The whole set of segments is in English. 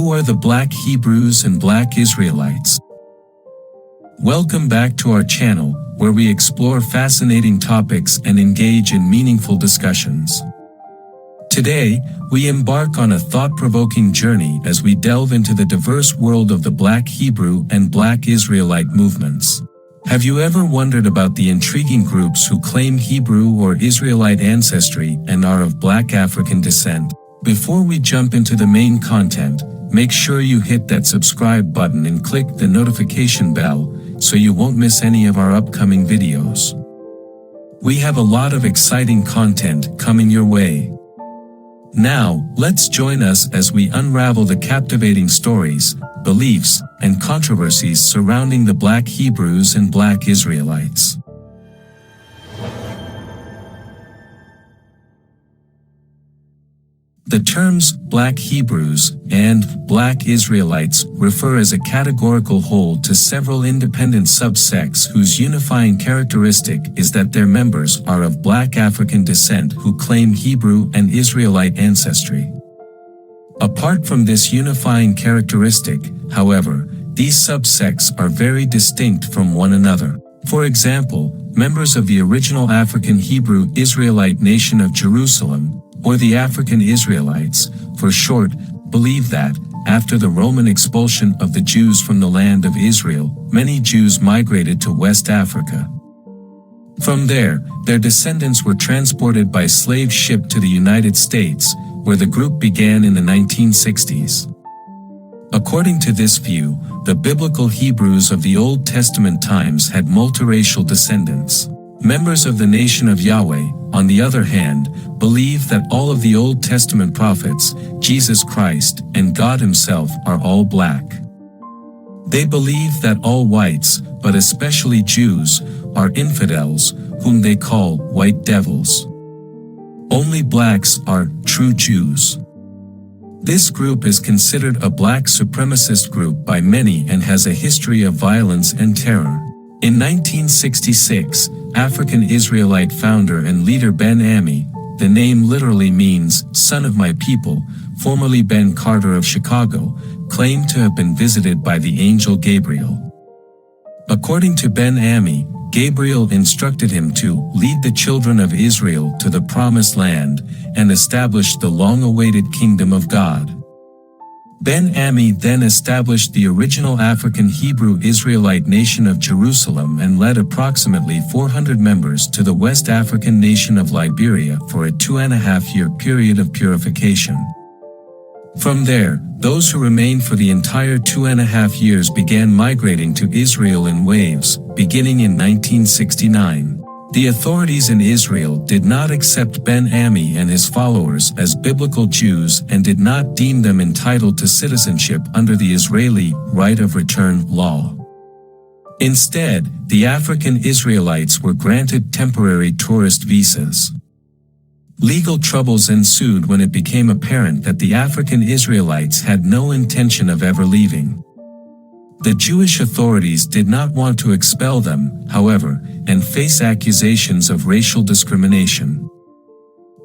Who are the Black Hebrews and Black Israelites? Welcome back to our channel, where we explore fascinating topics and engage in meaningful discussions. Today, we embark on a thought-provoking journey as we delve into the diverse world of the Black Hebrew and Black Israelite movements. Have you ever wondered about the intriguing groups who claim Hebrew or Israelite ancestry and are of Black African descent? Before we jump into the main content, make sure you hit that subscribe button and click the notification bell so you won't miss any of our upcoming videos. We have a lot of exciting content coming your way. Now, let's join us as we unravel the captivating stories, beliefs, and controversies surrounding the Black Hebrews and Black Israelites. The terms Black Hebrews and Black Israelites refer as a categorical whole to several independent subsects whose unifying characteristic is that their members are of Black African descent who claim Hebrew and Israelite ancestry. Apart from this unifying characteristic, however, these subsects are very distinct from one another. For example, members of the original African Hebrew Israelite nation of Jerusalem, or the African Israelites, for short, believe that, after the Roman expulsion of the Jews from the land of Israel, many Jews migrated to West Africa. From there, their descendants were transported by slave ship to the United States, where the group began in the 1960s. According to this view, the biblical Hebrews of the Old Testament times had multiracial descendants. Members of the Nation of Yahweh, on the other hand, believe that all of the Old Testament prophets, Jesus Christ, and God Himself are all Black. They believe that all whites, but especially Jews, are infidels, whom they call white devils. Only Blacks are true Jews. This group is considered a Black supremacist group by many and has a history of violence and terror. In 1966, African Israelite founder and leader Ben Ammi, the name literally means son of my people, formerly Ben Carter of Chicago, claimed to have been visited by the angel Gabriel. According to Ben Ammi, Gabriel instructed him to lead the children of Israel to the promised land and establish the long-awaited kingdom of God. Ben Ammi then established the original African Hebrew Israelite nation of Jerusalem and led approximately 400 members to the West African nation of Liberia for a 2.5-year period of purification. From there, those who remained for the entire 2.5 years began migrating to Israel in waves, beginning in 1969. The authorities in Israel did not accept Ben Ammi and his followers as biblical Jews and did not deem them entitled to citizenship under the Israeli right of return law. Instead, the African Israelites were granted temporary tourist visas. Legal troubles ensued when it became apparent that the African Israelites had no intention of ever leaving. The Jewish authorities did not want to expel them, however, and face accusations of racial discrimination.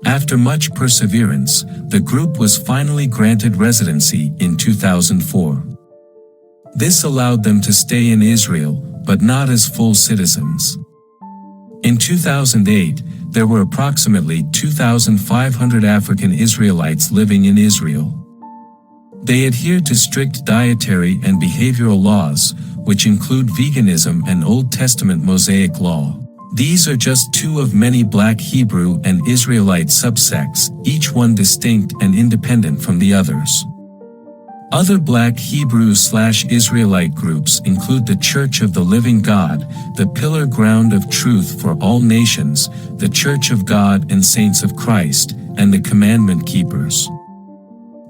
After much perseverance, the group was finally granted residency in 2004. This allowed them to stay in Israel, but not as full citizens. In 2008, there were approximately 2,500 African Israelites living in Israel. They adhere to strict dietary and behavioral laws, which include veganism and Old Testament Mosaic law. These are just two of many Black Hebrew and Israelite subsects, each one distinct and independent from the others. Other Black Hebrew/Israelite groups include the Church of the Living God, the Pillar Ground of Truth for All Nations, the Church of God and Saints of Christ, and the Commandment Keepers.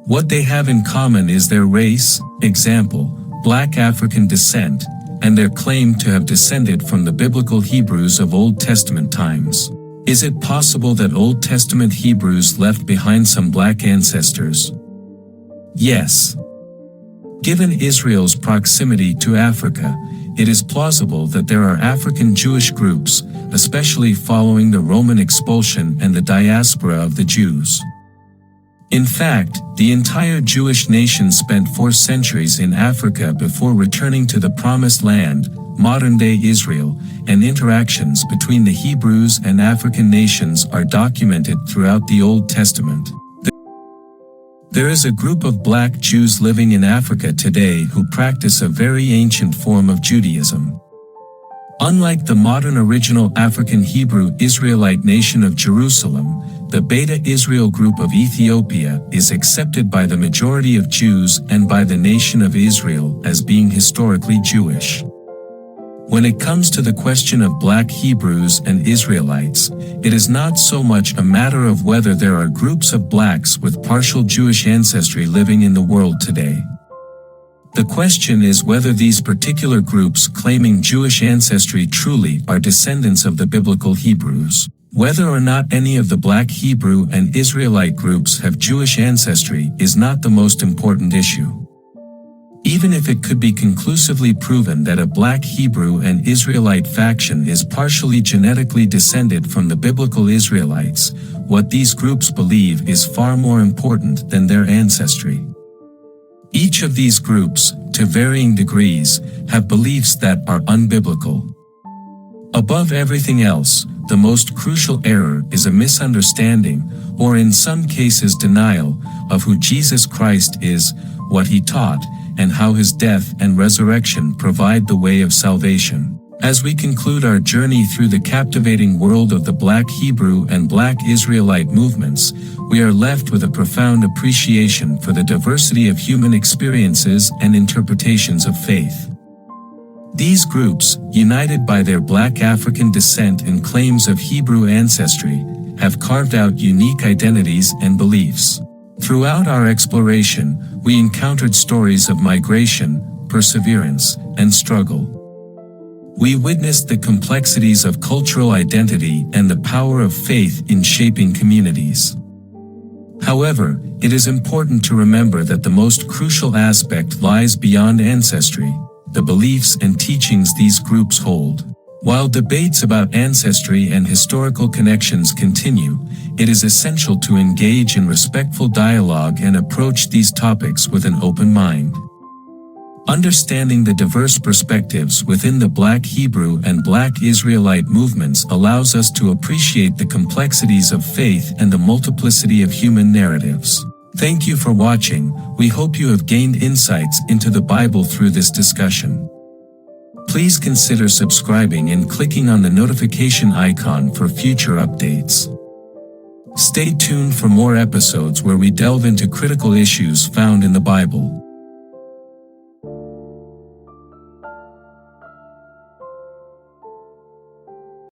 What they have in common is their race, example, Black African descent, and their claim to have descended from the biblical Hebrews of Old Testament times. Is it possible that Old Testament Hebrews left behind some Black ancestors? Yes. Given Israel's proximity to Africa, it is plausible that there are African Jewish groups, especially following the Roman expulsion and the diaspora of the Jews. In fact, the entire Jewish nation spent 4 centuries in Africa before returning to the Promised Land, modern-day Israel, and interactions between the Hebrews and African nations are documented throughout the Old Testament. There is a group of black Jews living in Africa today who practice a very ancient form of Judaism. Unlike the modern original African Hebrew Israelite nation of Jerusalem, the Beta Israel group of Ethiopia is accepted by the majority of Jews and by the nation of Israel as being historically Jewish. When it comes to the question of black Hebrews and Israelites, it is not so much a matter of whether there are groups of blacks with partial Jewish ancestry living in the world today. The question is whether these particular groups claiming Jewish ancestry truly are descendants of the biblical Hebrews. Whether or not any of the black Hebrew and Israelite groups have Jewish ancestry is not the most important issue. Even if it could be conclusively proven that a black Hebrew and Israelite faction is partially genetically descended from the biblical Israelites, what these groups believe is far more important than their ancestry. Each of these groups, to varying degrees, have beliefs that are unbiblical. Above everything else, the most crucial error is a misunderstanding, or in some cases denial, of who Jesus Christ is, what he taught, and how his death and resurrection provide the way of salvation. As we conclude our journey through the captivating world of the Black Hebrew and Black Israelite movements, we are left with a profound appreciation for the diversity of human experiences and interpretations of faith. These groups, united by their Black African descent and claims of Hebrew ancestry, have carved out unique identities and beliefs. Throughout our exploration, we encountered stories of migration, perseverance, and struggle. We witnessed the complexities of cultural identity and the power of faith in shaping communities. However, it is important to remember that the most crucial aspect lies beyond ancestry, the beliefs and teachings these groups hold. While debates about ancestry and historical connections continue, it is essential to engage in respectful dialogue and approach these topics with an open mind. Understanding the diverse perspectives within the Black Hebrew and Black Israelite movements allows us to appreciate the complexities of faith and the multiplicity of human narratives. Thank you for watching. We hope you have gained insights into the Bible through this discussion. Please consider subscribing and clicking on the notification icon for future updates. Stay tuned for more episodes where we delve into critical issues found in the Bible.